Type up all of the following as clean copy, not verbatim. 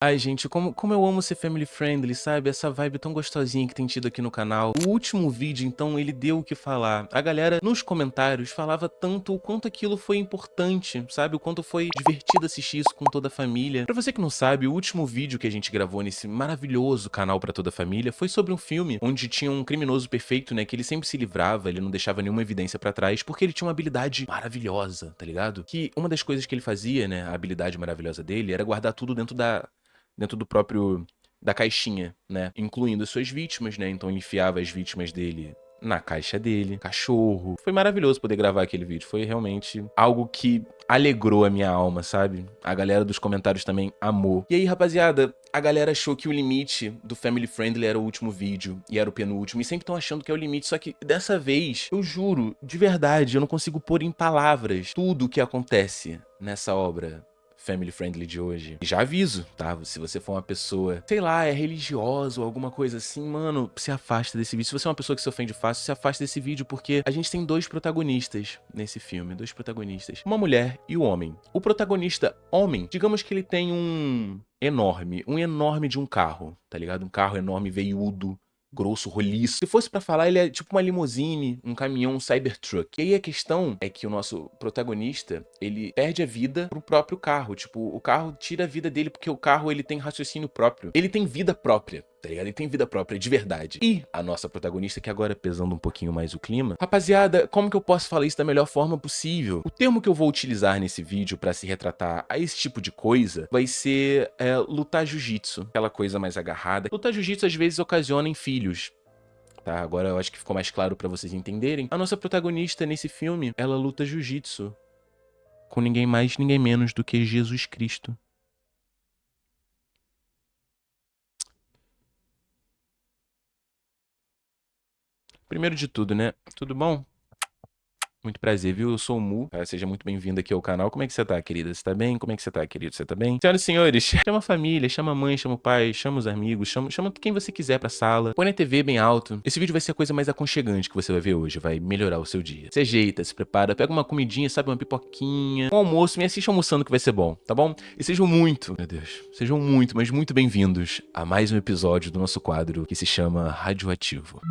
Ai, gente, como eu amo ser family friendly, sabe? Essa vibe tão gostosinha que tem tido aqui no canal. O último vídeo, então, ele deu o que falar. A galera, nos comentários, falava tanto o quanto aquilo foi importante, sabe? O quanto foi divertido assistir isso com toda a família. Pra você que não sabe, o último vídeo que a gente gravou nesse maravilhoso canal pra toda a família foi sobre um filme onde tinha um criminoso perfeito, né? Que ele sempre se livrava, ele não deixava nenhuma evidência pra trás, porque ele tinha uma habilidade maravilhosa, tá ligado? Que uma das coisas que ele fazia, né? A habilidade maravilhosa dele era guardar tudo dentro do próprio da caixinha, né? Incluindo as suas vítimas, né? Então ele enfiava as vítimas dele na caixa dele, cachorro. Foi maravilhoso poder gravar aquele vídeo. Foi realmente algo que alegrou a minha alma, sabe? A galera dos comentários também amou. E aí, rapaziada, a galera achou que o limite do Family Friendly era o último vídeo e era o penúltimo. E sempre estão achando que é o limite. Só que dessa vez, eu juro, de verdade, eu não consigo pôr em palavras tudo o que acontece nessa obra family friendly de hoje. E já aviso, tá? Se você for uma pessoa, sei lá, é religiosa ou alguma coisa assim, mano, se afasta desse vídeo. Se você é uma pessoa que se ofende fácil, se afasta desse vídeo, porque a gente tem dois protagonistas nesse filme, dois protagonistas. Uma mulher e um homem. O protagonista homem, digamos que ele tem um enorme de um carro, tá ligado? Um carro enorme, veiudo, grosso, roliço. Se fosse pra falar, ele é tipo uma limusine, um caminhão, um Cybertruck. E aí a questão é que o nosso protagonista, ele perde a vida pro próprio carro. Tipo, o carro tira a vida dele porque o carro, ele tem raciocínio próprio. Ele tem vida própria, tá ligado? Ele tem vida própria, de verdade. E a nossa protagonista, que agora pesando um pouquinho mais o clima. Rapaziada, como que eu posso falar isso da melhor forma possível? O termo que eu vou utilizar nesse vídeo pra se retratar a esse tipo de coisa vai ser lutar jiu-jitsu. Aquela coisa mais agarrada. Lutar jiu-jitsu às vezes ocasiona em filhos. Tá, agora eu acho que ficou mais claro pra vocês entenderem. A nossa protagonista nesse filme, ela luta jiu-jitsu com ninguém mais, ninguém menos do que Jesus Cristo. Primeiro de tudo, né? Tudo bom? Muito prazer, viu? Eu sou o Mu. Seja muito bem-vindo aqui ao canal. Como é que você tá, querida? Você tá bem? Como é que você tá, querido? Você tá bem? Senhoras e senhores, chama a família, chama a mãe, chama o pai, chama os amigos, chama quem você quiser pra sala. Põe na TV bem alto. Esse vídeo vai ser a coisa mais aconchegante que você vai ver hoje. Vai melhorar o seu dia. Se ajeita, se prepara, pega uma comidinha, sabe? Uma pipoquinha, um almoço. Me assiste almoçando que vai ser bom, tá bom? E sejam muito, meu Deus, sejam muito, mas muito bem-vindos a mais um episódio do nosso quadro que se chama Radioativo.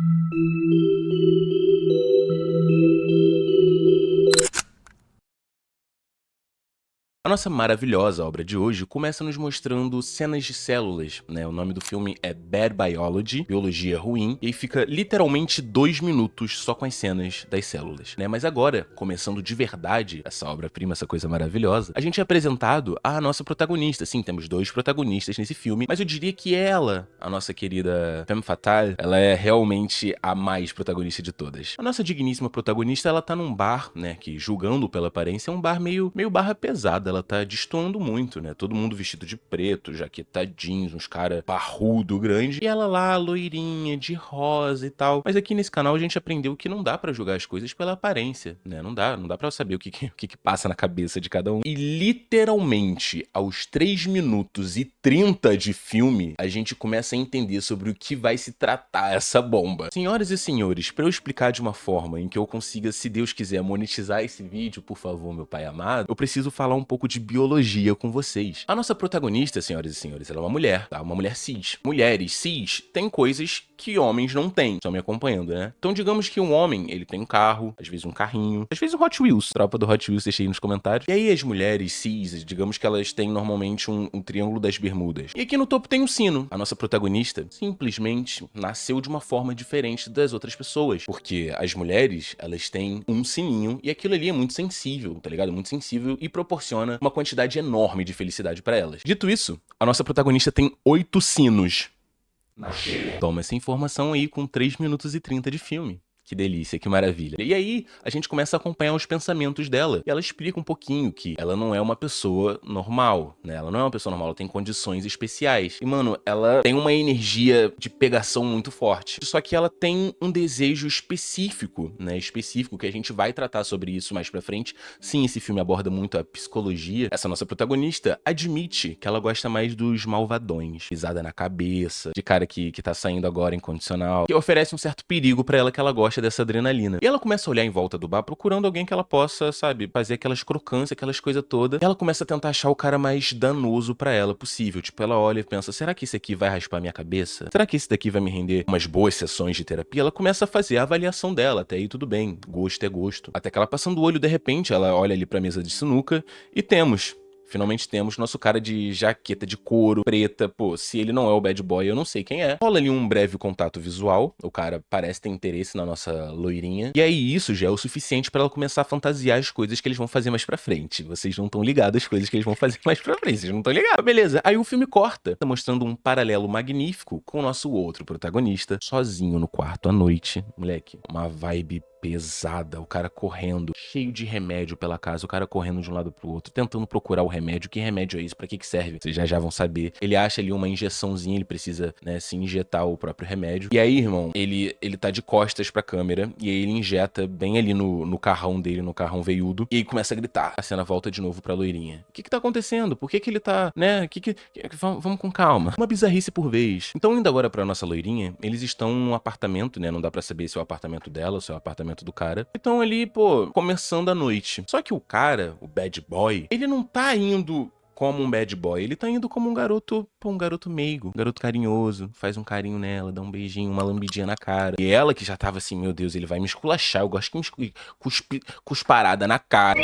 A nossa maravilhosa obra de hoje começa nos mostrando cenas de células, né? O nome do filme é Bad Biology, Biologia Ruim, e aí fica literalmente 2 minutos só com as cenas das células, né? Mas agora, começando de verdade essa obra-prima, essa coisa maravilhosa, a gente é apresentado à nossa protagonista. Sim, temos dois protagonistas nesse filme, mas eu diria que ela, a nossa querida Femme Fatale, ela é realmente a mais protagonista de todas. A nossa digníssima protagonista, ela tá num bar, né? Que, julgando pela aparência, é um bar meio barra pesada. Ela tá destoando muito, né? Todo mundo vestido de preto, jaqueta jeans, uns cara parrudo, grande. E ela lá, loirinha, de rosa e tal. Mas aqui nesse canal a gente aprendeu que não dá pra julgar as coisas pela aparência, né? Não dá pra saber o que passa na cabeça de cada um. E literalmente, aos 3 minutos e 30 de filme, a gente começa a entender sobre o que vai se tratar essa bomba. Senhoras e senhores, pra eu explicar de uma forma em que eu consiga, se Deus quiser, monetizar esse vídeo, por favor, meu pai amado, eu preciso falar um pouco de biologia com vocês. A nossa protagonista, senhoras e senhores, ela é uma mulher, tá? Uma mulher cis. Mulheres cis têm coisas que homens não têm. Estão me acompanhando, né? Então, digamos que um homem, ele tem um carro, às vezes um carrinho, às vezes um Hot Wheels. Tropa do Hot Wheels, deixei aí nos comentários. E aí as mulheres cis, digamos que elas têm normalmente um triângulo das bermudas. E aqui no topo tem um sino. A nossa protagonista simplesmente nasceu de uma forma diferente das outras pessoas. Porque as mulheres, elas têm um sininho e aquilo ali é muito sensível, tá ligado? Muito sensível e proporciona uma quantidade enorme de felicidade pra elas. Dito isso, a nossa protagonista tem 8 sinos. Toma essa informação aí com 3 minutos e 30 de filme. Que delícia, que maravilha. E aí, a gente começa a acompanhar os pensamentos dela. E ela explica um pouquinho que ela não é uma pessoa normal, né? Ela não é uma pessoa normal, ela tem condições especiais. E, mano, ela tem uma energia de pegação muito forte. Só que ela tem um desejo específico, né? Específico, que a gente vai tratar sobre isso mais pra frente. Sim, esse filme aborda muito a psicologia. Essa nossa protagonista admite que ela gosta mais dos malvadões. Pisada na cabeça, de cara que tá saindo agora incondicional, que oferece um certo perigo pra ela, que ela gosta gosta dessa adrenalina. E ela começa a olhar em volta do bar procurando alguém que ela possa, sabe, fazer aquelas crocâncias, aquelas coisas todas. E ela começa a tentar achar o cara mais danoso pra ela possível. Tipo, ela olha e pensa, será que esse aqui vai raspar minha cabeça? Será que esse daqui vai me render umas boas sessões de terapia? Ela começa a fazer a avaliação dela, até aí tudo bem, gosto é gosto. Até que ela passando o olho, de repente, ela olha ali pra mesa de sinuca e finalmente temos nosso cara de jaqueta de couro, preta. Pô, se ele não é o bad boy, eu não sei quem é. Rola ali um breve contato visual. O cara parece ter interesse na nossa loirinha. E aí isso já é o suficiente pra ela começar a fantasiar as coisas que eles vão fazer mais pra frente. Vocês não estão ligados às coisas que eles vão fazer mais pra frente. Vocês não estão ligados. Beleza. Aí o filme corta, tá mostrando um paralelo magnífico com o nosso outro protagonista, sozinho no quarto à noite. Moleque, uma vibe pesada, o cara correndo, cheio de remédio pela casa, o cara correndo de um lado pro outro, tentando procurar o remédio. Que remédio é isso? Pra que serve? Vocês já vão saber. Ele acha ali uma injeçãozinha, ele precisa, né, se injetar o próprio remédio. E aí, irmão, ele tá de costas pra câmera, e aí ele injeta bem ali no carrão dele, no carrão veiudo, e aí começa a gritar. A cena volta de novo pra loirinha. O que tá acontecendo? Por que ele tá, né, vamos com calma. Uma bizarrice por vez. Então, indo agora pra nossa loirinha, eles estão num apartamento, né, não dá pra saber se é o apartamento dela ou se é o apartamento do cara. Então ali, pô, começando a noite. Só que o cara, o bad boy, ele não tá indo como um bad boy, ele tá indo como um garoto, pô, um garoto meigo, um garoto carinhoso, faz um carinho nela, dá um beijinho, uma lambidinha na cara. E ela que já tava assim, meu Deus, ele vai me esculachar, eu gosto que me cusparada na cara.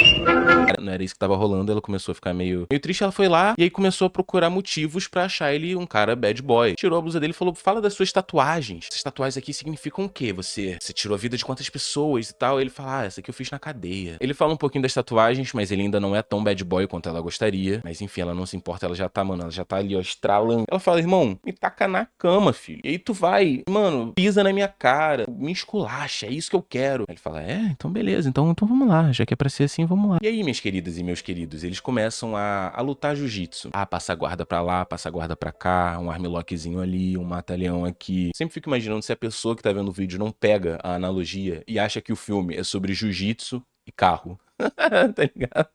Não era isso que tava rolando, ela começou a ficar meio triste, ela foi lá e aí começou a procurar motivos pra achar ele um cara bad boy. Tirou a blusa dele e falou, fala das suas tatuagens. Essas tatuagens aqui significam o quê? Você tirou a vida de quantas pessoas e tal? Ele fala, essa aqui eu fiz na cadeia. Ele fala um pouquinho das tatuagens, mas ele ainda não é tão bad boy quanto ela gostaria. Mas enfim, ela não se importa, ela já tá, mano, ela já tá ali, ó, estralando. Ela fala, irmão, me taca na cama, filho. E aí tu vai, mano, pisa na minha cara, me esculacha, é isso que eu quero. Aí ele fala, então beleza, então vamos lá, já que é pra ser assim, vamos lá. E aí, minhas queridas e meus queridos, eles começam a lutar jiu-jitsu. Passa guarda pra lá, passa guarda pra cá, um armlockzinho ali, um mata-leão aqui. Sempre fico imaginando se a pessoa que tá vendo o vídeo não pega a analogia e acha que o filme é sobre jiu-jitsu e carro. Tá ligado?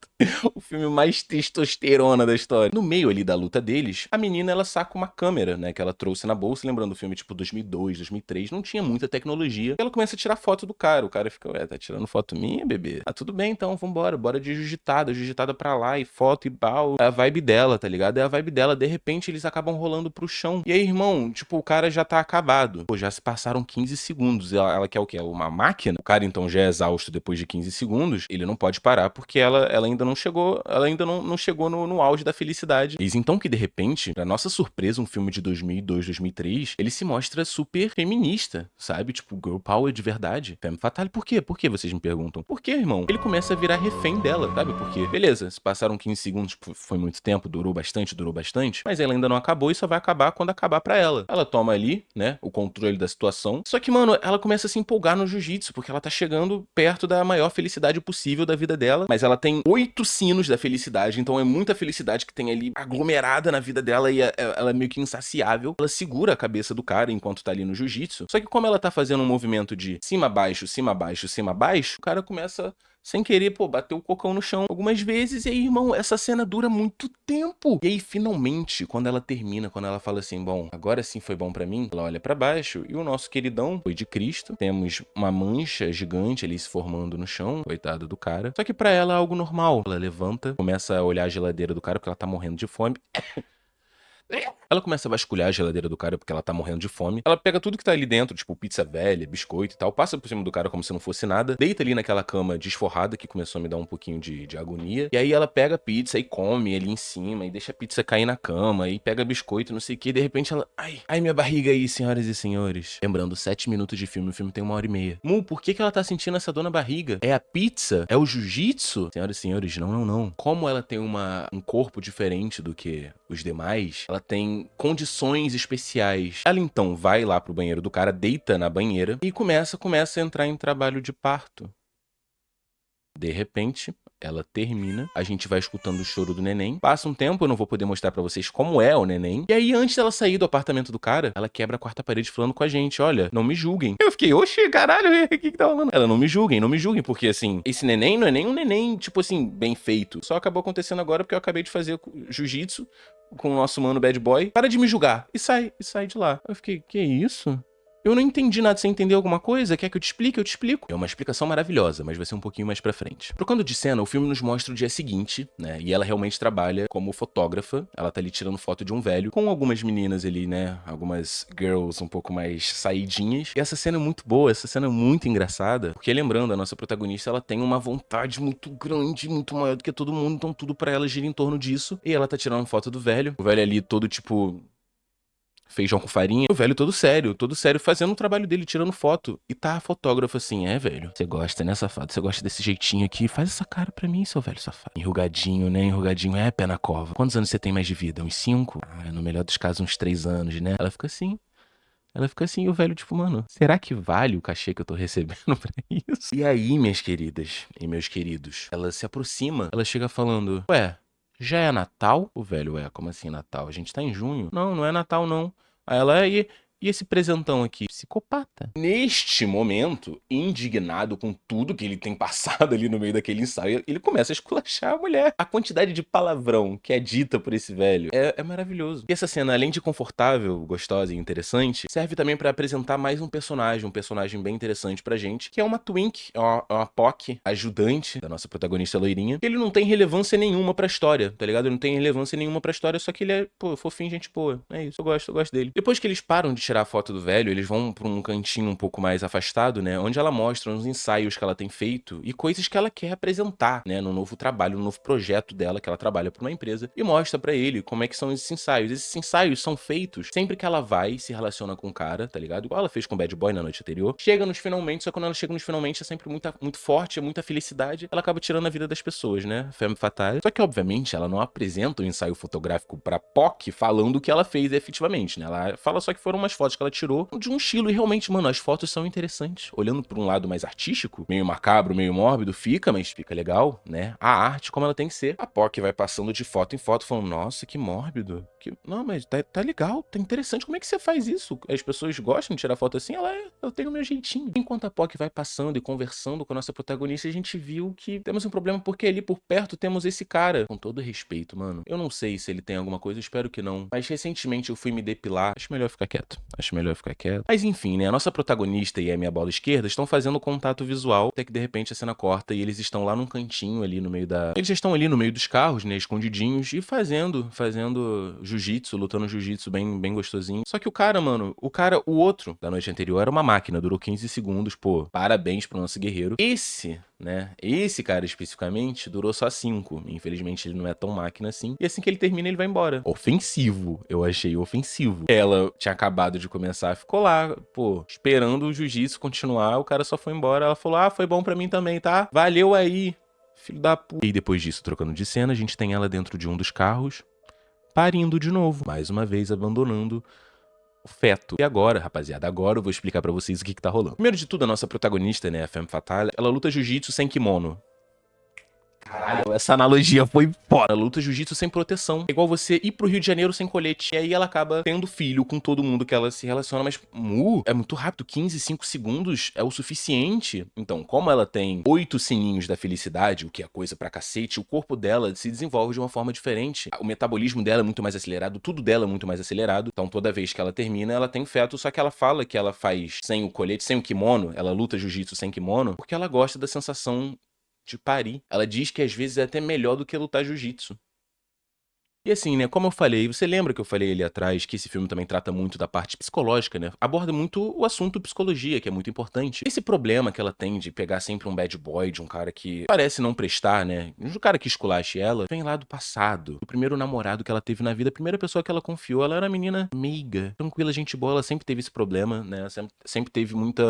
O filme mais testosterona da história. No meio ali da luta deles, a menina, ela saca uma câmera, né, que ela trouxe na bolsa, lembrando o filme tipo 2002, 2003, não tinha muita tecnologia. Ela começa a tirar foto do cara, o cara fica, tá tirando foto minha, bebê? Tudo bem então, vambora, bora de jiu-jitada pra lá, e foto e pau. É a vibe dela, tá ligado? É a vibe dela, de repente eles acabam rolando pro chão. E aí, irmão, tipo, o cara já tá acabado. Pô, já se passaram 15 segundos, ela quer o quê? Uma máquina? O cara então já é exausto depois de 15 segundos, ele não pode parar porque ela ainda não chegou, não chegou no auge da felicidade. Eis então que de repente, pra nossa surpresa, um filme de 2002, 2003, ele se mostra super feminista, sabe? Tipo, girl power de verdade. Femme fatale. Por quê? Por quê, vocês me perguntam? Por quê, irmão? Ele começa a virar refém dela, sabe? Porque, beleza, se passaram 15 segundos, foi muito tempo, durou bastante, mas ela ainda não acabou e só vai acabar quando acabar pra ela. Ela toma ali, né, o controle da situação. Só que, mano, ela começa a se empolgar no jiu-jitsu, porque ela tá chegando perto da maior felicidade possível da vida dela, mas ela tem 8 sinos da felicidade, então é muita felicidade que tem ali aglomerada na vida dela e ela é meio que insaciável. Ela segura a cabeça do cara enquanto tá ali no jiu-jitsu, só que como ela tá fazendo um movimento de cima, baixo, cima, baixo, cima, baixo, o cara começa sem querer, pô, bater o cocão no chão algumas vezes, e aí, irmão, essa cena dura muito tempo. E aí, finalmente, quando ela termina, quando ela fala assim, bom, agora sim foi bom pra mim, ela olha pra baixo, e o nosso queridão foi de Cristo, temos uma mancha gigante ali se formando no chão, coitado do cara, só que pra ela é algo normal. Ela levanta, começa a olhar a geladeira do cara, porque ela tá morrendo de fome. Ela começa a vasculhar a geladeira do cara porque ela tá morrendo de fome. Ela pega tudo que tá ali dentro, tipo pizza velha, biscoito e tal, passa por cima do cara como se não fosse nada, deita ali naquela cama desforrada que começou a me dar um pouquinho de agonia. E aí ela pega a pizza e come ali em cima e deixa a pizza cair na cama e pega biscoito, não sei o que. De repente ela, ai minha barriga aí, senhoras e senhores. Lembrando, 7 minutos de filme, o filme tem 1h30. Por que ela tá sentindo essa dor na barriga? É a pizza? É o jiu-jitsu? Senhoras e senhores, não. Como ela tem um corpo diferente do que os demais, ela tem condições especiais. Ela então vai lá pro banheiro do cara, deita na banheira e começa a entrar em trabalho de parto. De repente, ela termina, a gente vai escutando o choro do neném. Passa um tempo, eu não vou poder mostrar pra vocês como é o neném. E aí, antes dela sair do apartamento do cara, ela quebra a quarta parede falando com a gente, olha, não me julguem. Eu fiquei, oxi, caralho, o que tá rolando? Ela, não me julguem, porque assim, esse neném não é nem um neném, tipo assim, bem feito. Só acabou acontecendo agora porque eu acabei de fazer jiu-jitsu com o nosso mano bad boy. Para de me julgar. E sai de lá. Eu fiquei, que isso? Eu não entendi nada. Você entendeu alguma coisa? Quer que eu te explique? Eu te explico. É uma explicação maravilhosa, mas vai ser um pouquinho mais pra frente. Trocando de cena, o filme nos mostra o dia seguinte, né? E ela realmente trabalha como fotógrafa. Ela tá ali tirando foto de um velho, com algumas meninas ali, né? Algumas girls um pouco mais saidinhas. E essa cena é muito boa, essa cena é muito engraçada. Porque lembrando, a nossa protagonista, ela tem uma vontade muito grande, muito maior do que todo mundo. Então tudo pra ela gira em torno disso. E ela tá tirando foto do velho. O velho ali todo tipo... feijão com farinha. O velho todo sério, fazendo o trabalho dele, tirando foto. E tá a fotógrafa assim, velho, você gosta, né, safado? Você gosta desse jeitinho aqui? Faz essa cara pra mim, seu velho safado. Enrugadinho, né? Enrugadinho, pé na cova. Quantos anos você tem mais de vida? Uns 5? Ah, no melhor dos casos, uns 3 anos, né? Ela fica assim. Ela fica assim, e o velho, tipo, mano, será que vale o cachê que eu tô recebendo pra isso? E aí, minhas queridas e meus queridos, ela se aproxima, ela chega falando, ué, já é Natal? O velho, como assim Natal? A gente tá em junho? Não, não é Natal, não. Aí ela, e esse presentão aqui? Psicopata. Neste momento, indignado com tudo que ele tem passado ali no meio daquele ensaio, ele começa a esculachar a mulher. A quantidade de palavrão que é dita por esse velho é maravilhoso. E essa cena, além de confortável, gostosa e interessante, serve também pra apresentar mais um personagem bem interessante pra gente, que é uma Twink, é uma POC, ajudante da nossa protagonista loirinha. Ele não tem relevância nenhuma pra história, tá ligado? Ele não tem relevância nenhuma pra história, só que ele é, pô, fofinho, gente boa. É isso, eu gosto dele. Depois que eles param de tirar a foto do velho, eles vão pra um cantinho um pouco mais afastado, né? Onde ela mostra uns ensaios que ela tem feito e coisas que ela quer apresentar, né? No novo trabalho, no novo projeto dela, que ela trabalha pra uma empresa, e mostra pra ele como é que são esses ensaios. Esses ensaios são feitos sempre que ela vai e se relaciona com o cara, tá ligado? Igual ela fez com o Bad Boy na noite anterior. Chega nos finalmente, só que quando ela chega nos finalmente é sempre muito forte, é muita felicidade. Ela acaba tirando a vida das pessoas, né? Femme fatale. Só que, obviamente, ela não apresenta o ensaio fotográfico pra POC falando o que ela fez efetivamente, né? Ela fala só que foram umas fotos que ela tirou de um estilo e realmente, mano, as fotos são interessantes. Olhando por um lado mais artístico, meio macabro, meio mórbido, mas fica legal, né? A arte como ela tem que ser. A POC vai passando de foto em foto falando, nossa, que mórbido. Não, mas tá legal, tá interessante. Como é que você faz isso? As pessoas gostam de tirar foto assim? Eu tenho o meu jeitinho. Enquanto a POC vai passando e conversando com a nossa protagonista, a gente viu que temos um problema porque ali por perto temos esse cara. Com todo respeito, mano. Eu não sei se ele tem alguma coisa, eu espero que não. Mas recentemente eu fui me depilar. Acho melhor ficar quieto. Mas enfim, né? A nossa protagonista e a minha bola esquerda estão fazendo contato visual, até que de repente a cena corta e eles estão lá num cantinho ali no meio da... Eles já estão ali no meio dos carros, né? Escondidinhos e fazendo jiu-jitsu, lutando jiu-jitsu bem gostosinho. Só que o cara, mano, o outro da noite anterior era uma máquina, durou 15 segundos, pô. Parabéns pro nosso guerreiro. Esse cara especificamente durou só 5. Infelizmente ele não é tão máquina assim. E assim que ele termina, ele vai embora. Ofensivo, eu achei ofensivo. Ela tinha acabado de começar, ficou lá, pô, esperando o jiu-jitsu continuar. O cara só foi embora. Ela falou: foi bom pra mim também, tá? Valeu aí, filho da puta. E depois disso, trocando de cena, a gente tem ela dentro de um dos carros, parindo de novo. Mais uma vez, abandonando o feto. E agora, rapaziada, eu vou explicar pra vocês o que tá rolando. Primeiro de tudo, a nossa protagonista, né, a Femme Fatale, ela luta jiu-jitsu sem kimono. Caralho, essa analogia foi foda. Ela luta jiu-jitsu sem proteção. É igual você ir pro Rio de Janeiro sem colete. E aí ela acaba tendo filho com todo mundo que ela se relaciona. Mas, é muito rápido. 5 segundos é o suficiente. Então, como ela tem 8 sininhos da felicidade, o que é coisa pra cacete, o corpo dela se desenvolve de uma forma diferente. O metabolismo dela é muito mais acelerado. Tudo dela é muito mais acelerado. Então, toda vez que ela termina, ela tem feto. Só que ela fala que ela faz sem o colete, sem o kimono. Ela luta jiu-jitsu sem kimono. Porque ela gosta da sensação de parir. Ela diz que às vezes é até melhor do que lutar jiu-jitsu. E assim, né, como eu falei, você lembra que eu falei ali atrás que esse filme também trata muito da parte psicológica, né? Aborda muito o assunto psicologia, que é muito importante. Esse problema que ela tem de pegar sempre um bad boy, de um cara que parece não prestar, né? De um cara que esculache ela, vem lá do passado. Do primeiro namorado que ela teve na vida, a primeira pessoa que ela confiou, ela era uma menina meiga, tranquila, gente boa, ela sempre teve esse problema, né? Sempre teve muito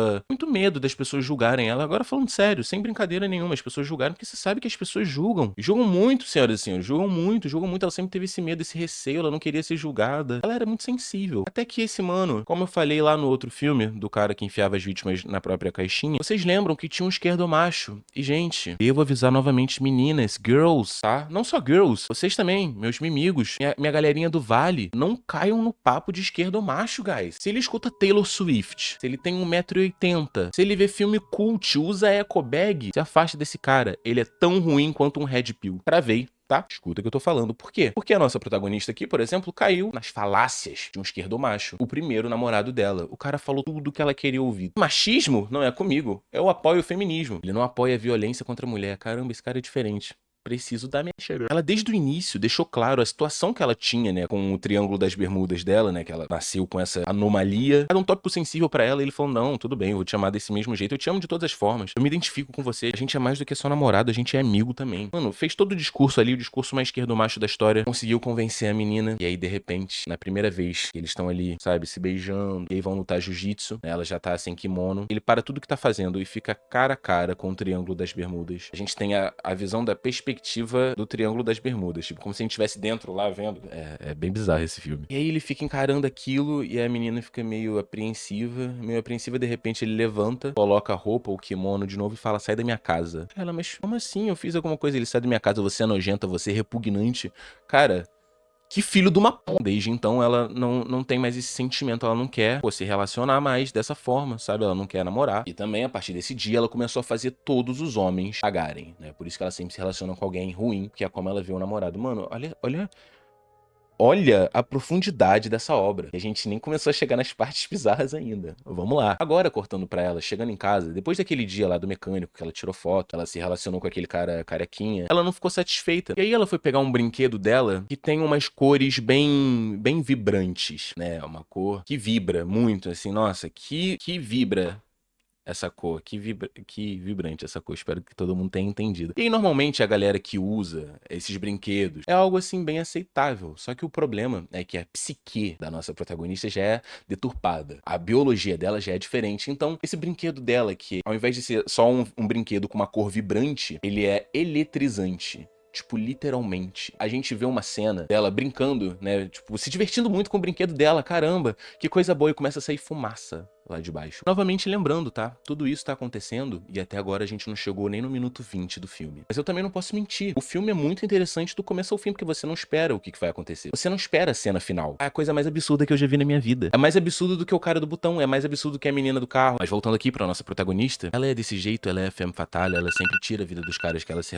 medo das pessoas julgarem ela. Agora falando sério, sem brincadeira nenhuma, as pessoas julgaram, porque você sabe que as pessoas julgam. E julgam muito, senhoras e senhores, julgam muito. Ela sempre teve esse medo, esse receio, ela não queria ser julgada. Ela era muito sensível. Até que esse mano, como eu falei lá no outro filme, do cara que enfiava as vítimas na própria caixinha, vocês lembram que tinha um esquerdomacho. E, gente, devo avisar novamente, meninas, girls, tá? Não só girls, vocês também, meus mimigos, minha galerinha do Vale, não caiam no papo de esquerdomacho, guys. Se ele escuta Taylor Swift, se ele tem 1,80 m, se ele vê filme cult, usa eco bag, se afasta desse cara. Ele é tão ruim quanto um Red Pill. Travei. tá? Escuta o que eu tô falando. Por quê? Porque a nossa protagonista aqui, por exemplo, caiu nas falácias de um esquerdomacho, o primeiro namorado dela. O cara falou tudo que ela queria ouvir. Machismo não é comigo, eu apoio o feminismo. Ele não apoia a violência contra a mulher. Caramba, esse cara é diferente. Preciso dar minha chega. Ela desde o início deixou claro a situação que ela tinha, né, com o Triângulo das Bermudas dela, né, que ela nasceu com essa anomalia. Era um tópico sensível pra ela e ele falou, não, tudo bem, eu vou te amar desse mesmo jeito, eu te amo de todas as formas. Eu me identifico com você, a gente é mais do que só namorado, a gente é amigo também. Mano, fez todo o discurso ali, o discurso mais esquerdomacho da história, conseguiu convencer a menina, e aí de repente, na primeira vez que eles estão ali, sabe, se beijando, e aí vão lutar jiu-jitsu, né, ela já tá sem kimono, ele para tudo que tá fazendo e fica cara a cara com o Triângulo das Bermudas. A gente tem a visão da perspectiva do Triângulo das Bermudas, tipo, como se a gente estivesse dentro lá vendo. É bem bizarro esse filme. E aí ele fica encarando aquilo e a menina fica meio apreensiva, de repente ele levanta, coloca a roupa, o kimono de novo e fala, sai da minha casa. Ela, mas como assim? Eu fiz alguma coisa? Ele, sai da minha casa, você é nojenta, você é repugnante. Cara, que filho de uma p. Desde então ela não tem mais esse sentimento, ela não quer se relacionar mais dessa forma, sabe? Ela não quer namorar. E também a partir desse dia ela começou a fazer todos os homens pagarem, né? Por isso que ela sempre se relaciona com alguém ruim, que é como ela vê o namorado. Mano, olha a profundidade dessa obra. E a gente nem começou a chegar nas partes bizarras ainda. Vamos lá. Agora, cortando pra ela, chegando em casa, depois daquele dia lá do mecânico, que ela tirou foto, ela se relacionou com aquele cara carequinha, ela não ficou satisfeita. E aí ela foi pegar um brinquedo dela que tem umas cores bem vibrantes, né? Uma cor que vibra muito, assim, nossa, que vibra essa cor, que vibrante essa cor, espero que todo mundo tenha entendido. E aí, normalmente, a galera que usa esses brinquedos é algo, assim, bem aceitável, só que o problema é que a psique da nossa protagonista já é deturpada, a biologia dela já é diferente, então, esse brinquedo dela, que ao invés de ser só um brinquedo com uma cor vibrante, ele é eletrizante. Tipo, literalmente. A gente vê uma cena dela brincando, né? Tipo, se divertindo muito com o brinquedo dela. Caramba, que coisa boa. E começa a sair fumaça lá de baixo. Novamente lembrando, tá? Tudo isso tá acontecendo e até agora a gente não chegou nem no minuto 20 do filme. Mas eu também não posso mentir. O filme é muito interessante do começo ao fim, porque você não espera o que vai acontecer. Você não espera a cena final. É a coisa mais absurda que eu já vi na minha vida. É mais absurdo do que o cara do botão. É mais absurdo que a menina do carro. Mas voltando aqui pra nossa protagonista, ela é desse jeito, ela é femme fatale, ela sempre tira a vida dos caras que ela se...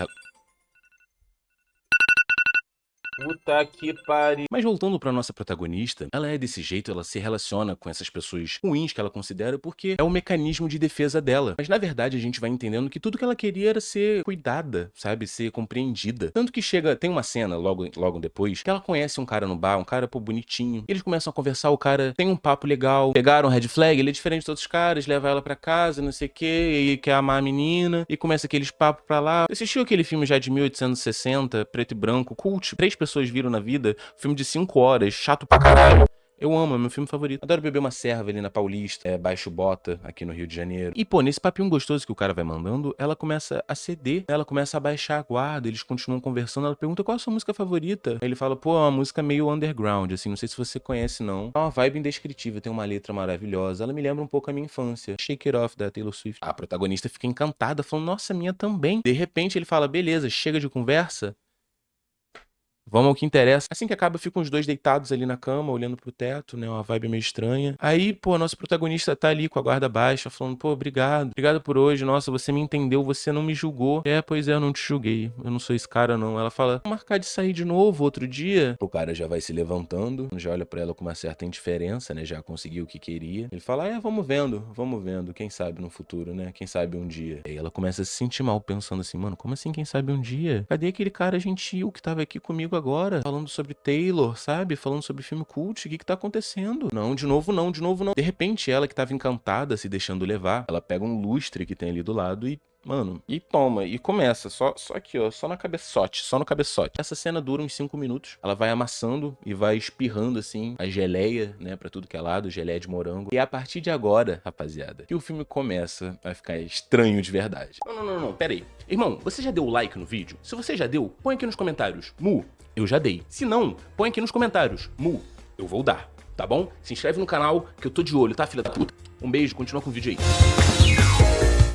Puta que pariu. Mas voltando pra nossa protagonista, ela é desse jeito, ela se relaciona com essas pessoas ruins que ela considera porque é o mecanismo de defesa dela. Mas na verdade a gente vai entendendo que tudo que ela queria era ser cuidada, sabe? Ser compreendida. Tanto que chega, tem uma cena logo depois, que ela conhece um cara no bar, um cara, pô, bonitinho. Eles começam a conversar, o cara tem um papo legal, pegaram red flag, ele é diferente dos outros caras, leva ela pra casa, não sei o que, e quer amar a menina, e começa aqueles papos pra lá. Você assistiu aquele filme já de 1860, preto e branco, cult? 3 pessoas viram na vida, filme de 5 horas, chato pra caralho. Eu amo, é meu filme favorito. Adoro beber uma serva ali na Paulista, Baixo Bota, aqui no Rio de Janeiro. E, pô, nesse papinho gostoso que o cara vai mandando, ela começa a ceder, ela começa a baixar a guarda, eles continuam conversando, ela pergunta qual é a sua música favorita. Aí ele fala, pô, é uma música meio underground, assim, não sei se você conhece, não. É uma vibe indescritível, tem uma letra maravilhosa, ela me lembra um pouco a minha infância. Shake It Off, da Taylor Swift. A protagonista fica encantada, falando, nossa, minha também. De repente ele fala, beleza, chega de conversa, vamos ao que interessa. Assim que acaba, ficam os dois deitados ali na cama, olhando pro teto, né? Uma vibe meio estranha. Aí, pô, nosso protagonista tá ali com a guarda baixa, falando, pô, obrigado. Obrigado por hoje. Nossa, você me entendeu, você não me julgou. Pois é, eu não te julguei. Eu não sou esse cara, não. Ela fala, vamos marcar de sair de novo outro dia. O cara já vai se levantando, já olha pra ela com uma certa indiferença, né? Já conseguiu o que queria. Ele fala, vamos vendo. Quem sabe no futuro, né? Quem sabe um dia. Aí ela começa a se sentir mal, pensando assim, mano, como assim quem sabe um dia? Cadê aquele cara gentil que tava aqui comigo agora, falando sobre Taylor, sabe? Falando sobre filme cult, o que tá acontecendo? Não, de novo não. De repente, ela que tava encantada, se deixando levar, ela pega um lustre que tem ali do lado e, mano, e toma, e começa, só aqui, ó, só no cabeçote. Essa cena dura uns 5 minutos, ela vai amassando e vai espirrando, assim, a geleia, né, pra tudo que é lado, geleia de morango. E a partir de agora, rapaziada, que o filme começa a ficar estranho de verdade. Não, pera aí. Irmão, você já deu like no vídeo? Se você já deu, põe aqui nos comentários, Mu, eu já dei. Se não, põe aqui nos comentários, Mu, eu vou dar, tá bom? Se inscreve no canal que eu tô de olho, tá, filha da puta? Um beijo, continua com o vídeo aí.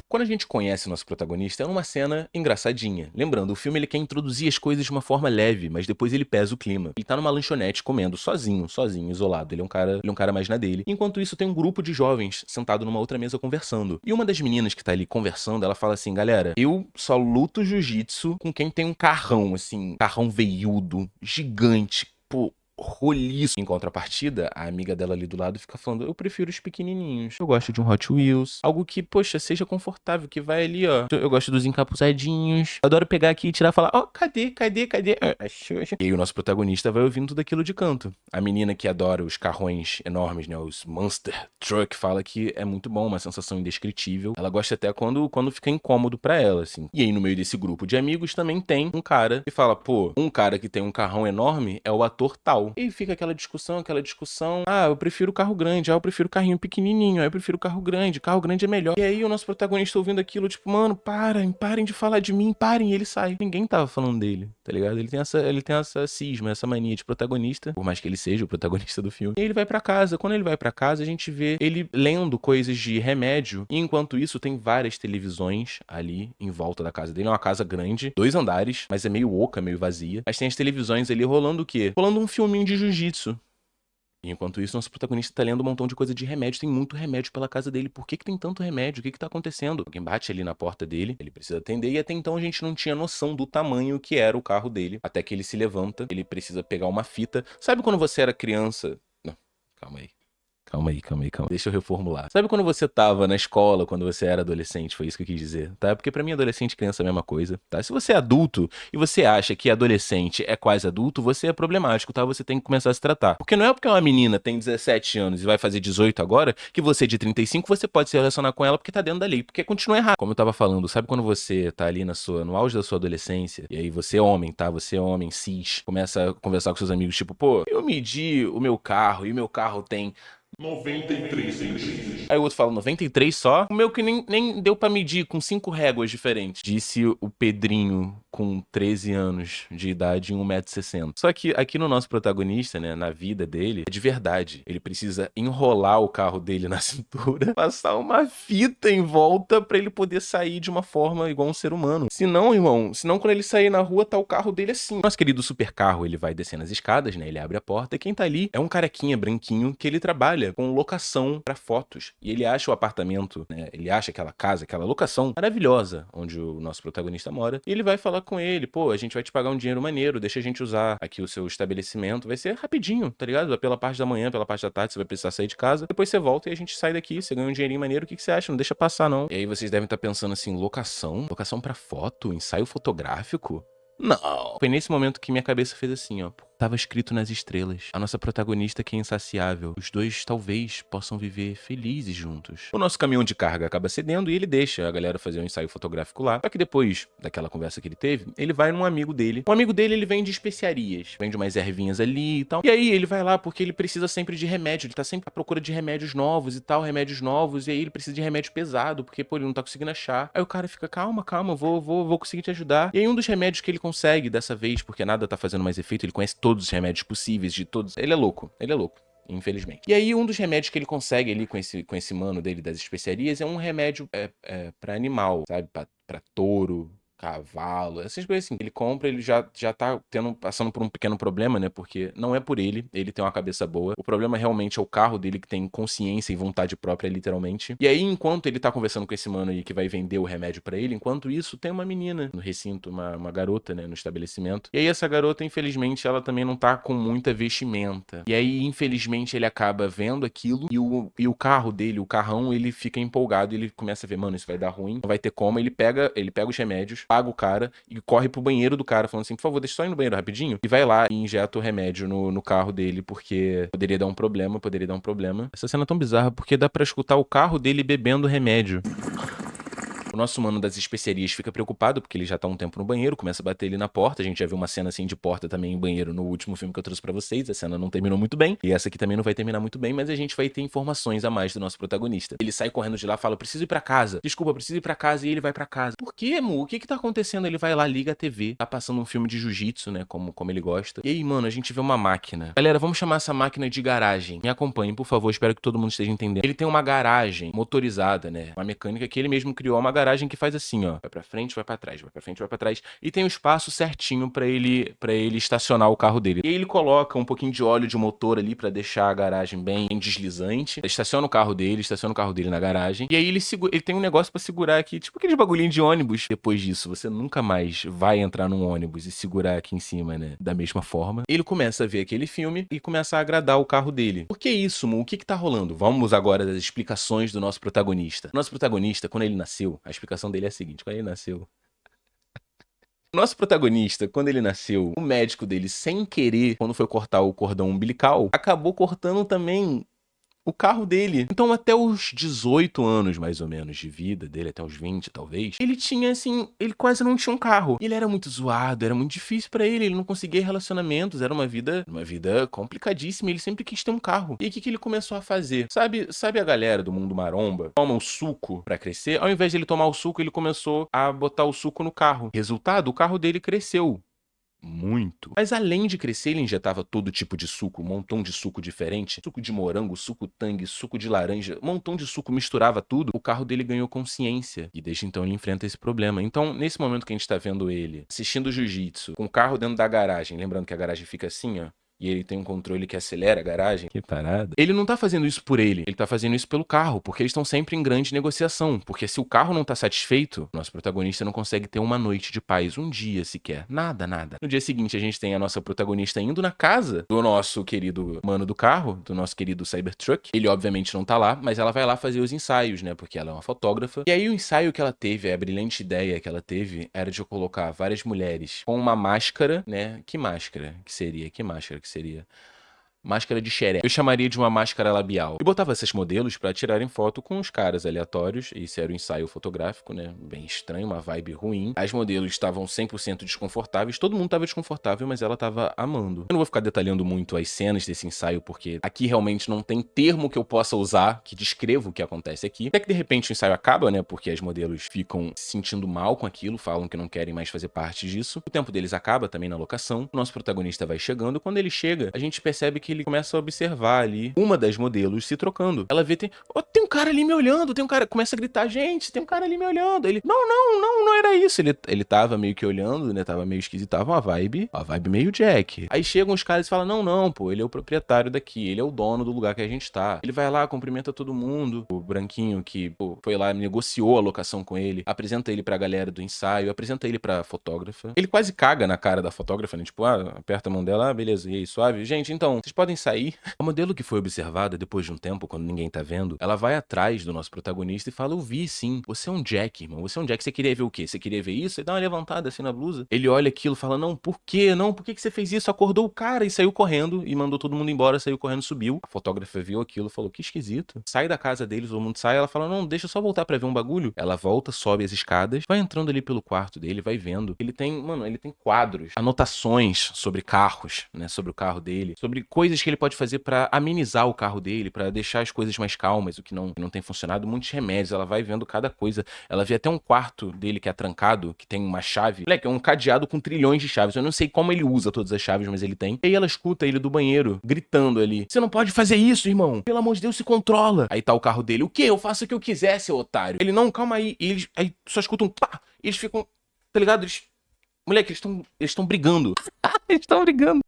Quando a gente conhece nosso protagonista, é uma cena engraçadinha. Lembrando, o filme ele quer introduzir as coisas de uma forma leve, mas depois ele pesa o clima. Ele tá numa lanchonete comendo sozinho, isolado. Ele é um cara mais na dele. Enquanto isso, tem um grupo de jovens sentado numa outra mesa conversando. E uma das meninas que tá ali conversando, ela fala assim: galera, eu só luto jiu-jitsu com quem tem um carrão, assim, carrão veiudo, gigante, pô, roliço. Em contrapartida, a amiga dela ali do lado fica falando: eu prefiro os pequenininhos. Eu gosto de um Hot Wheels. Algo que, poxa, seja confortável, que vai ali, ó. Eu gosto dos encapuzadinhos. Adoro pegar aqui e tirar e falar: ó, cadê? Ah, Xuxa. E aí o nosso protagonista vai ouvindo tudo aquilo de canto. A menina que adora os carrões enormes, né, os Monster Truck, fala que é muito bom, uma sensação indescritível. Ela gosta até quando fica incômodo pra ela, assim. E aí no meio desse grupo de amigos também tem um cara que fala: pô, um cara que tem um carrão enorme é o ator tal. E fica aquela discussão. Ah, eu prefiro carro grande. Ah, eu prefiro carrinho pequenininho. Ah, eu prefiro carro grande. Carro grande é melhor. E aí o nosso protagonista ouvindo aquilo, tipo, mano, parem de falar de mim, parem. E ele sai. Ninguém tava falando dele, tá ligado? Ele tem essa cisma, essa mania de protagonista, por mais que ele seja o protagonista do filme. E ele vai pra casa. Quando ele vai pra casa, a gente vê ele lendo coisas de remédio. E enquanto isso, tem várias televisões ali em volta da casa dele. É uma casa grande, 2 andares, mas é meio oca, meio vazia. Mas tem as televisões ali rolando o quê? Rolando um filminho de jiu-jitsu. E enquanto isso, nosso protagonista tá lendo um montão de coisa de remédio. Tem muito remédio pela casa dele. Por que que tem tanto remédio? O que que tá acontecendo? Alguém bate ali na porta dele, ele precisa atender. E até então a gente não tinha noção do tamanho que era o carro dele. Até que ele se levanta, ele precisa pegar uma fita. Sabe quando você era criança? Não, calma aí. Calma aí. Deixa eu reformular. Sabe quando você tava na escola, quando você era adolescente? Foi isso que eu quis dizer, tá? Porque pra mim, adolescente e criança é a mesma coisa, tá? Se você é adulto e você acha que adolescente é quase adulto, você é problemático, tá? Você tem que começar a se tratar. Porque não é porque uma menina tem 17 anos e vai fazer 18 agora, que você de 35, você pode se relacionar com ela porque tá dentro da lei, porque continua errado. Como eu tava falando, sabe quando você tá ali no auge da sua adolescência, e aí você é homem, tá? Você é homem, cis, começa a conversar com seus amigos, tipo, pô, eu medi o meu carro e o meu carro tem 93 centímetros. Aí o outro fala 93 só. O meu que nem deu pra medir com 5 réguas diferentes. Disse o Pedrinho com 13 anos de idade e 1,60 m. Só que aqui no nosso protagonista, né, na vida dele, é de verdade. Ele precisa enrolar o carro dele na cintura, passar uma fita em volta pra ele poder sair de uma forma igual um ser humano. Senão, irmão, quando ele sair na rua, tá o carro dele assim. Nosso querido super carro, ele vai descendo as escadas, né, ele abre a porta e quem tá ali é um carequinha branquinho que ele trabalha com locação pra fotos. E ele acha o apartamento, né? Ele acha aquela casa, aquela locação maravilhosa onde o nosso protagonista mora. E ele vai falar com ele: pô, a gente vai te pagar um dinheiro maneiro, deixa a gente usar aqui o seu estabelecimento. Vai ser rapidinho, tá ligado? Pela parte da manhã, pela parte da tarde, você vai precisar sair de casa. Depois você volta e a gente sai daqui, você ganha um dinheirinho maneiro. O que você acha? Não deixa passar, não. E aí vocês devem estar pensando assim: locação? Locação pra foto? Ensaio fotográfico? Não. Foi nesse momento que minha cabeça fez assim, ó. Tava escrito nas estrelas. A nossa protagonista que é insaciável. Os dois talvez possam viver felizes juntos. O nosso caminhão de carga acaba cedendo e ele deixa a galera fazer um ensaio fotográfico lá. Só que depois daquela conversa que ele teve, ele vai num amigo dele. Um amigo dele, ele vende especiarias. Vende umas ervinhas ali e tal. E aí ele vai lá porque ele precisa sempre de remédio. Ele tá sempre à procura de remédios novos e tal, remédios novos. E aí ele precisa de remédio pesado, porque, pô, ele não tá conseguindo achar. Aí o cara fica: calma, vou conseguir te ajudar. E aí um dos remédios que ele consegue dessa vez, porque nada tá fazendo mais efeito, ele conhece todos os remédios possíveis de todos. Ele é louco, infelizmente. E aí um dos remédios que ele consegue ali com esse mano dele das especiarias é um remédio pra animal, sabe? Pra touro, cavalo, essas coisas assim. Ele compra, ele já tá passando por um pequeno problema, né? Porque não é por ele tem uma cabeça boa. O problema realmente é o carro dele que tem consciência e vontade própria, literalmente. E aí, enquanto ele tá conversando com esse mano aí que vai vender o remédio pra ele, enquanto isso, tem uma menina no recinto, uma garota, né? No estabelecimento. E aí, essa garota, infelizmente, ela também não tá com muita vestimenta. E aí, infelizmente, ele acaba vendo aquilo e o carro dele, o carrão, ele fica empolgado e ele começa a ver: mano, isso vai dar ruim, não vai ter como. Ele pega os remédios, paga o cara e corre pro banheiro do cara, falando assim: por favor, deixa eu só ir no banheiro rapidinho. E vai lá e injeta o remédio no carro dele, porque poderia dar um problema. Essa cena é tão bizarra porque dá pra escutar o carro dele bebendo remédio. O nosso mano das especiarias fica preocupado, porque ele já tá um tempo no banheiro, começa a bater ele na porta. A gente já viu uma cena assim de porta também em banheiro no último filme que eu trouxe pra vocês. A cena não terminou muito bem, e essa aqui também não vai terminar muito bem, mas a gente vai ter informações a mais do nosso protagonista. Ele sai correndo de lá, fala, preciso ir pra casa. Desculpa, preciso ir pra casa, e ele vai pra casa. Por quê, Mu? O que que tá acontecendo? Ele vai lá, liga a TV, tá passando um filme de jiu-jitsu, né, como ele gosta. E aí, mano, a gente vê uma máquina. Galera, vamos chamar essa máquina de garagem. Me acompanhem, por favor, espero que todo mundo esteja entendendo. Ele tem uma garagem motorizada, né, uma mecânica que ele mesmo criou, uma garagem que faz assim, ó, vai pra frente, vai pra trás, vai pra frente, vai pra trás, e tem um espaço certinho pra ele estacionar o carro dele. E aí ele coloca um pouquinho de óleo de motor ali pra deixar a garagem bem deslizante, estaciona o carro dele na garagem, e aí ele tem um negócio pra segurar aqui, tipo aquele bagulhinho de ônibus. Depois disso, você nunca mais vai entrar num ônibus e segurar aqui em cima, né, da mesma forma. Ele começa a ver aquele filme e começa a agradar o carro dele. Por que isso, Mu? O que que tá rolando? Vamos agora das explicações do nosso protagonista. Nosso protagonista, quando ele nasceu, a explicação dele é a seguinte, quando ele nasceu, nosso protagonista, quando ele nasceu, o médico dele, sem querer, quando foi cortar o cordão umbilical, acabou cortando também o carro dele. Então, até os 18 anos, mais ou menos, de vida dele, até os 20, talvez, ele tinha, assim, ele quase não tinha um carro. Ele era muito zoado, era muito difícil pra ele não conseguia relacionamentos, era uma vida complicadíssima, ele sempre quis ter um carro. E aí, o que que ele começou a fazer? Sabe a galera do mundo maromba? Toma o suco pra crescer? Ao invés de ele tomar o suco, ele começou a botar o suco no carro. Resultado, o carro dele cresceu muito. Mas além de crescer, ele injetava todo tipo de suco, um montão de suco diferente. Suco de morango, suco tangue, suco de laranja, um montão de suco, misturava tudo. O carro dele ganhou consciência. E desde então ele enfrenta esse problema. Então, nesse momento que a gente tá vendo ele assistindo jiu-jitsu, com o carro dentro da garagem, lembrando que a garagem fica assim, ó, e ele tem um controle que acelera a garagem. Que parada. Ele não tá fazendo isso por ele tá fazendo isso pelo carro, porque eles estão sempre em grande negociação. Porque se o carro não tá satisfeito, nosso protagonista não consegue ter uma noite de paz, um dia sequer. Nada, nada. No dia seguinte, a gente tem a nossa protagonista indo na casa do nosso querido mano do carro, do nosso querido Cybertruck. Ele, obviamente, não tá lá, mas ela vai lá fazer os ensaios, né? Porque ela é uma fotógrafa. E aí, o ensaio que ela teve, a brilhante ideia que ela teve, era de colocar várias mulheres com uma máscara, né? Que máscara que seria? Que máscara que seria? Máscara de xeré. Eu chamaria de uma máscara labial. E botava esses modelos pra tirarem foto com os caras aleatórios. Esse era o ensaio fotográfico, né? Bem estranho, uma vibe ruim. As modelos estavam 100% desconfortáveis. Todo mundo tava desconfortável, mas ela tava amando. Eu não vou ficar detalhando muito as cenas desse ensaio, porque aqui realmente não tem termo que eu possa usar que descreva o que acontece aqui. Até que de repente o ensaio acaba, né? Porque as modelos ficam se sentindo mal com aquilo, falam que não querem mais fazer parte disso. O tempo deles acaba também na locação. O nosso protagonista vai chegando. Quando ele chega, a gente percebe que ele começa a observar ali uma das modelos se trocando. Ela vê, tem um cara ali me olhando, tem um cara, começa a gritar, gente, tem um cara ali me olhando. Ele, não era isso. Ele tava meio que olhando, né, tava meio esquisito, tava uma vibe meio Jack. Aí chegam os caras e falam, não, pô, ele é o proprietário daqui, ele é o dono do lugar que a gente tá. Ele vai lá, cumprimenta todo mundo. O branquinho que, pô, foi lá, negociou a locação com ele, apresenta ele pra galera do ensaio, apresenta ele pra fotógrafa. Ele quase caga na cara da fotógrafa, né, tipo, aperta a mão dela, beleza, e aí, suave. Gente, então, vocês podem sair. A modelo que foi observada depois de um tempo, quando ninguém tá vendo, ela vai atrás do nosso protagonista e fala, eu vi sim, você é um Jack, irmão, você é um Jack, você queria ver o quê? Você queria ver isso? Ele dá uma levantada assim na blusa. Ele olha aquilo e fala, não, por quê? Não, por que que você fez isso? Acordou o cara e saiu correndo e mandou todo mundo embora, saiu correndo, subiu. A fotógrafa viu aquilo, falou, que esquisito. Sai da casa deles, todo mundo sai, ela fala, não, deixa eu só voltar pra ver um bagulho. Ela volta, sobe as escadas, vai entrando ali pelo quarto dele, vai vendo. Ele tem quadros, anotações sobre carros, né, sobre o carro dele, sobre coisas que ele pode fazer pra amenizar o carro dele, pra deixar as coisas mais calmas, o que não tem funcionado, muitos remédios, ela vai vendo cada coisa. Ela vê até um quarto dele que é trancado, que tem uma chave. Moleque, é um cadeado com trilhões de chaves. Eu não sei como ele usa todas as chaves, mas ele tem. E aí ela escuta ele do banheiro, gritando ali, você não pode fazer isso, irmão. Pelo amor de Deus, se controla. Aí tá o carro dele, o quê? Eu faço o que eu quiser, seu otário. Ele, não, calma aí. E eles aí só escutam, pá. E eles ficam, tá ligado? Moleque, eles estão brigando. Eles estão brigando.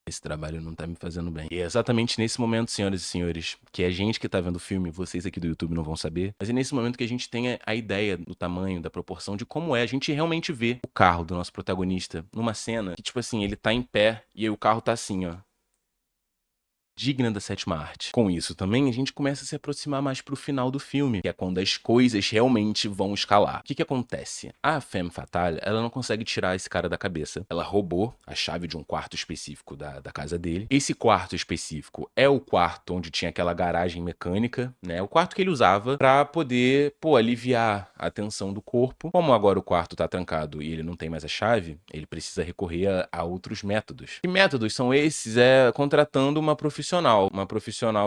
Esse trabalho não tá me fazendo bem. E é exatamente nesse momento, senhoras e senhores, que a gente que tá vendo o filme, vocês aqui do YouTube não vão saber, mas é nesse momento que a gente tem a ideia do tamanho, da proporção, de como é. A gente realmente vê o carro do nosso protagonista numa cena que, tipo assim, ele tá em pé e aí o carro tá assim, ó, digna da sétima arte. Com isso também, a gente começa a se aproximar mais pro final do filme, que é quando as coisas realmente vão escalar. O que acontece? A femme fatale, ela não consegue tirar esse cara da cabeça. Ela roubou a chave de um quarto específico da casa dele. Esse quarto específico é o quarto onde tinha aquela garagem mecânica, né? O quarto que ele usava pra poder, aliviar a tensão do corpo. Como agora o quarto tá trancado e ele não tem mais a chave, ele precisa recorrer a outros métodos. Que métodos são esses? Contratando uma profissional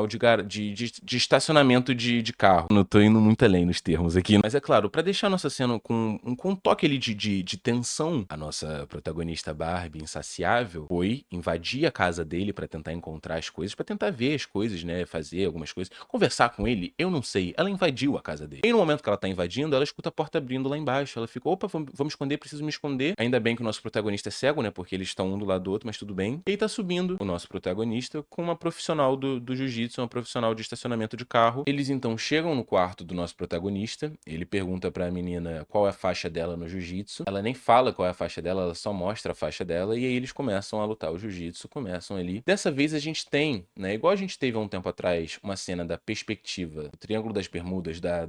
de estacionamento de carro. Não tô indo muito além nos termos aqui, mas é claro, pra deixar a nossa cena com um toque ali de tensão, a nossa protagonista Barbie, insaciável, foi invadir a casa dele pra tentar encontrar as coisas, pra tentar ver as coisas, né, fazer algumas coisas, conversar com ele, eu não sei, ela invadiu a casa dele. E no momento que ela tá invadindo, ela escuta a porta abrindo lá embaixo, ela fica, opa, vamos esconder, preciso me esconder. Ainda bem que o nosso protagonista é cego, né, porque eles estão um do lado do outro, mas tudo bem. E aí tá subindo o nosso protagonista com uma profissional do jiu-jitsu, uma profissional de estacionamento de carro. Eles então chegam no quarto do nosso protagonista, ele pergunta pra menina qual é a faixa dela no jiu-jitsu, ela nem fala qual é a faixa dela, ela só mostra a faixa dela, e aí eles começam a lutar o jiu-jitsu, começam ali. Dessa vez a gente tem, né, igual a gente teve há um tempo atrás, uma cena da perspectiva, o Triângulo das Bermudas, da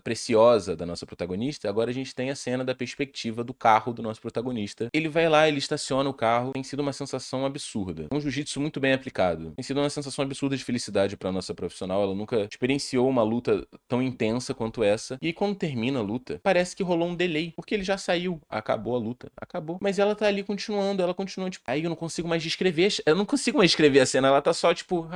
Preciosa, da nossa protagonista, agora a gente tem a cena da perspectiva do carro do nosso protagonista. Ele vai lá, ele estaciona o carro, tem sido uma sensação absurda. Um jiu-jitsu muito bem aplicado. Tem sido uma sensação absurda de felicidade pra nossa profissional, ela nunca experienciou uma luta tão intensa quanto essa. E aí, quando termina a luta, parece que rolou um delay, porque ele já saiu, acabou a luta, acabou. Mas ela tá ali continuando, ela continua tipo, aí eu não consigo mais descrever, eu não consigo mais escrever a cena, ela tá só tipo,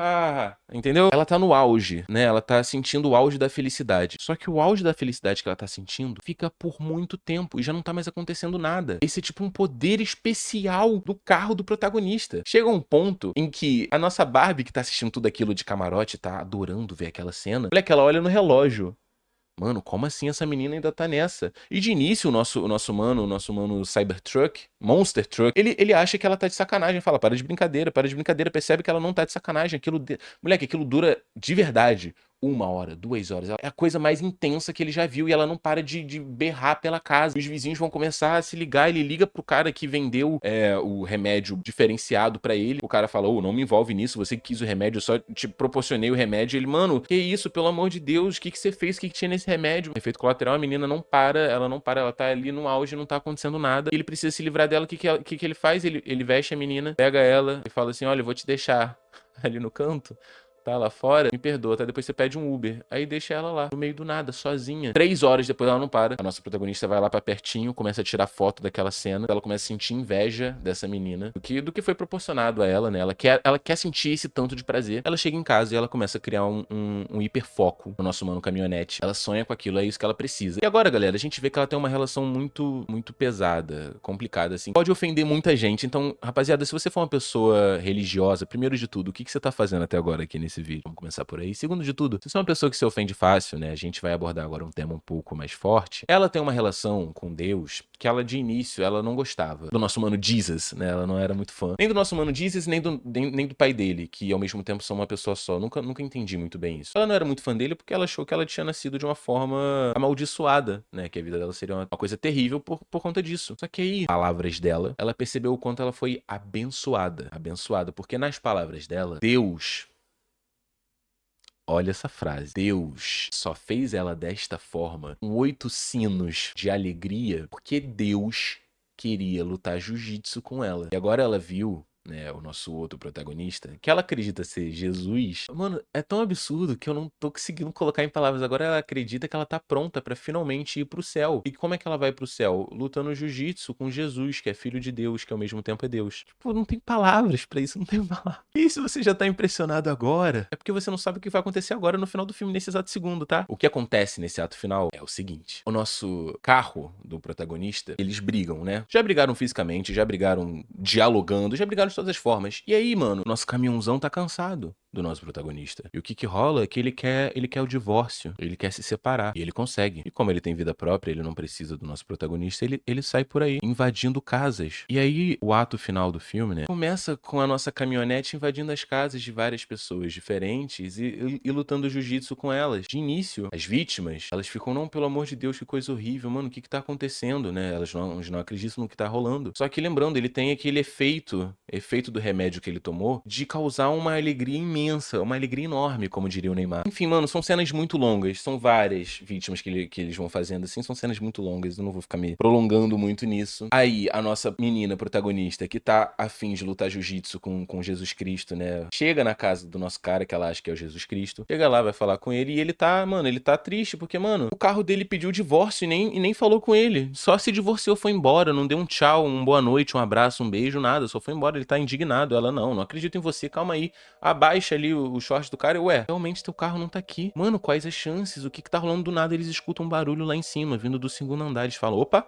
entendeu? Ela tá no auge, né? Ela tá sentindo o auge da felicidade. Só que o auge da felicidade que ela tá sentindo fica por muito tempo e já não tá mais acontecendo nada. Esse é tipo um poder especial do carro do protagonista. Chega um ponto em que a nossa Barbie, que tá assistindo tudo aquilo de camarote, tá adorando ver aquela cena. Olha que ela olha no relógio. Mano, como assim essa menina ainda tá nessa? E de início, o nosso mano Cybertruck, Monster Truck, ele acha que ela tá de sacanagem. Fala, para de brincadeira, percebe que ela não tá de sacanagem. Moleque, aquilo dura de verdade 1 hora, 2 horas. É a coisa mais intensa que ele já viu e ela não para de berrar pela casa. Os vizinhos vão começar a se ligar. Ele liga pro cara que vendeu o remédio diferenciado pra ele. O cara fala, não me envolve nisso, você que quis o remédio, eu só te proporcionei o remédio. Ele, mano, que isso, pelo amor de Deus, o que você fez? O que tinha nesse remédio? Efeito colateral, a menina não para, ela tá ali no auge, não tá acontecendo nada. Ele precisa se livrar dela, o que ele faz? Ele veste a menina, pega ela e fala assim, olha, eu vou te deixar ali no canto, tá lá fora, me perdoa, tá? Depois você pede um Uber. Aí deixa ela lá, no meio do nada, sozinha. 3 horas depois ela não para. A nossa protagonista vai lá pra pertinho, começa a tirar foto daquela cena. Ela começa a sentir inveja dessa menina, do que foi proporcionado a ela, né? Ela quer sentir esse tanto de prazer. Ela chega em casa e ela começa a criar um hiperfoco no nosso mano caminhonete. Ela sonha com aquilo, é isso que ela precisa. E agora, galera, a gente vê que ela tem uma relação muito, muito pesada, complicada, assim. Pode ofender muita gente. Então, rapaziada, se você for uma pessoa religiosa, primeiro de tudo, o que você tá fazendo até agora aqui nesse vídeo? Vamos começar por aí. Segundo de tudo, se você é uma pessoa que se ofende fácil, né? A gente vai abordar agora um tema um pouco mais forte. Ela tem uma relação com Deus que ela, de início, ela não gostava do nosso mano Jesus, né? Ela não era muito fã. Nem do nosso mano Jesus, nem do pai dele, que ao mesmo tempo são uma pessoa só. Nunca entendi muito bem isso. Ela não era muito fã dele porque ela achou que ela tinha nascido de uma forma amaldiçoada, né? Que a vida dela seria uma coisa terrível por conta disso. Só que aí, palavras dela, ela percebeu o quanto ela foi abençoada. Abençoada, porque nas palavras dela, Deus, olha essa frase. Deus só fez ela desta forma, com 8 sinos de alegria, porque Deus queria lutar jiu-jitsu com ela. E agora ela viu, né, o nosso outro protagonista, que ela acredita ser Jesus. Mano, é tão absurdo que eu não tô conseguindo colocar em palavras. Agora ela acredita que ela tá pronta pra finalmente ir pro céu. E como é que ela vai pro céu? Lutando jiu-jitsu com Jesus, que é filho de Deus, que ao mesmo tempo é Deus. Tipo, não tem palavras pra isso, não tem palavras. E se você já tá impressionado agora, é porque você não sabe o que vai acontecer agora no final do filme, nesse exato segundo, tá? O que acontece nesse ato final é o seguinte: o nosso carro do protagonista, eles brigam, né? Já brigaram fisicamente, já brigaram dialogando, já brigaram de todas as formas. E aí, mano, nosso caminhãozão tá cansado do nosso protagonista. E o que rola é que ele quer o divórcio, ele quer se separar, e ele consegue. E como ele tem vida própria, ele não precisa do nosso protagonista, ele sai por aí, invadindo casas. E aí, o ato final do filme, né, começa com a nossa caminhonete invadindo as casas de várias pessoas diferentes e lutando jiu-jitsu com elas. De início, as vítimas, elas ficam, não, pelo amor de Deus, que coisa horrível, mano, o que tá acontecendo, né? Elas não acreditam no que tá rolando. Só que lembrando, ele tem aquele efeito do remédio que ele tomou de causar uma alegria imensa imensa, uma alegria enorme, como diria o Neymar. Enfim, mano, são cenas muito longas, são várias vítimas que eles vão fazendo, assim, são cenas muito longas, eu não vou ficar me prolongando muito nisso. Aí, a nossa menina protagonista, que tá a fim de lutar jiu-jitsu com Jesus Cristo, né, chega na casa do nosso cara, que ela acha que é o Jesus Cristo, chega lá, vai falar com ele, e ele tá, mano, ele tá triste, porque, mano, o carro dele pediu divórcio e nem falou com ele, só se divorciou, foi embora, não deu um tchau, um boa noite, um abraço, um beijo, nada, só foi embora, ele tá indignado. Ela, não acredito em você, calma aí, abaixa ali o short do cara e, ué, realmente teu carro não tá aqui. Mano, quais as chances? O que que tá rolando do nada? Eles escutam um barulho lá em cima, vindo do segundo andar, eles falam, opa,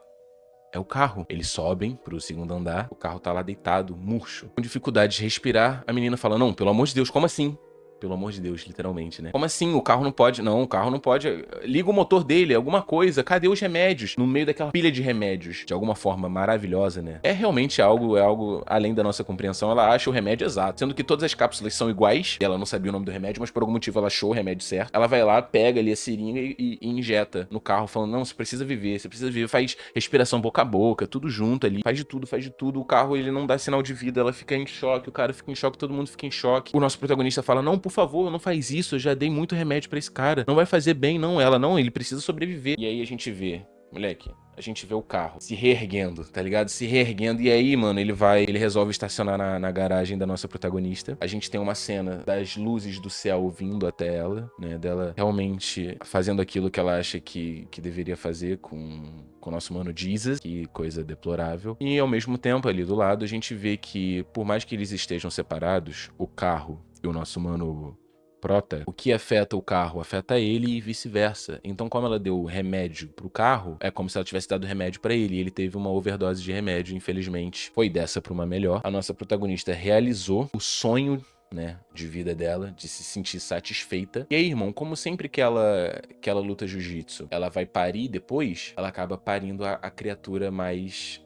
é o carro. Eles sobem pro segundo andar, o carro tá lá deitado, murcho. Com dificuldade de respirar, a menina fala, não, pelo amor de Deus, como assim? Pelo amor de Deus, literalmente, né? Como assim? O carro não pode? Não, o carro não pode. Liga o motor dele, alguma coisa. Cadê os remédios? No meio daquela pilha de remédios. De alguma forma maravilhosa, né? É realmente algo além da nossa compreensão. Ela acha o remédio exato. Sendo que todas as cápsulas são iguais. Ela não sabia o nome do remédio, mas por algum motivo ela achou o remédio certo. Ela vai lá, pega ali a seringa e injeta no carro, falando, não, você precisa viver, você precisa viver. Faz respiração boca a boca, tudo junto ali. Faz de tudo, faz de tudo. O carro, ele não dá sinal de vida. Ela fica em choque, o cara fica em choque, todo mundo fica em choque. O nosso protagonista fala, não, por favor, não faz isso, eu já dei muito remédio pra esse cara. Não vai fazer bem, não. Ela, não, ele precisa sobreviver. E aí a gente vê, moleque, a gente vê o carro se reerguendo, tá ligado? Se reerguendo. E aí, mano, ele resolve estacionar na garagem da nossa protagonista. A gente tem uma cena das luzes do céu vindo até ela, né? Dela realmente fazendo aquilo que ela acha que deveria fazer com o nosso mano Jesus, que coisa deplorável. E ao mesmo tempo, ali do lado, a gente vê que, por mais que eles estejam separados, o carro e o nosso mano Prota, o que afeta o carro afeta ele e vice-versa. Então, como ela deu remédio pro carro, é como se ela tivesse dado remédio pra ele. E ele teve uma overdose de remédio, infelizmente. Foi dessa pra uma melhor. A nossa protagonista realizou o sonho, né, de vida dela, de se sentir satisfeita. E aí, irmão, como sempre que ela luta jiu-jitsu, ela vai parir depois, ela acaba parindo a criatura mais,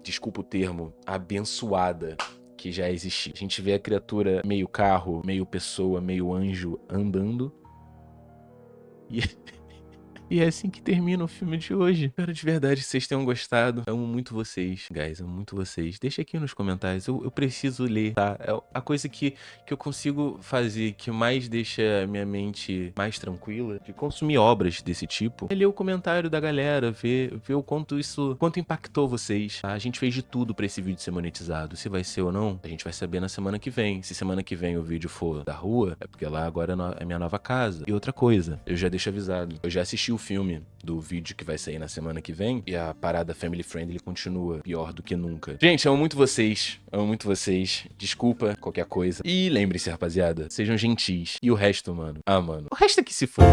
desculpa o termo, abençoada que já existia. A gente vê a criatura meio carro, meio pessoa, meio anjo andando. E E é assim que termina o filme de hoje. Espero de verdade que vocês tenham gostado. Amo muito vocês, guys. Amo muito vocês. Deixa aqui nos comentários. Eu preciso ler, tá? É a coisa que eu consigo fazer que mais deixa a minha mente mais tranquila de consumir obras desse tipo. É ler o comentário da galera, ver o quanto impactou vocês. Tá? A gente fez de tudo pra esse vídeo ser monetizado. Se vai ser ou não, a gente vai saber na semana que vem. Se semana que vem o vídeo for da rua, é porque lá agora é minha nova casa. E outra coisa, eu já deixo avisado. Eu já assisti o filme do vídeo que vai sair na semana que vem e a parada family friendly continua pior do que nunca. Gente, amo muito vocês. Amo muito vocês. Desculpa qualquer coisa. E lembre-se, rapaziada, sejam gentis. E o resto, mano? Ah, mano. O resto é que se for.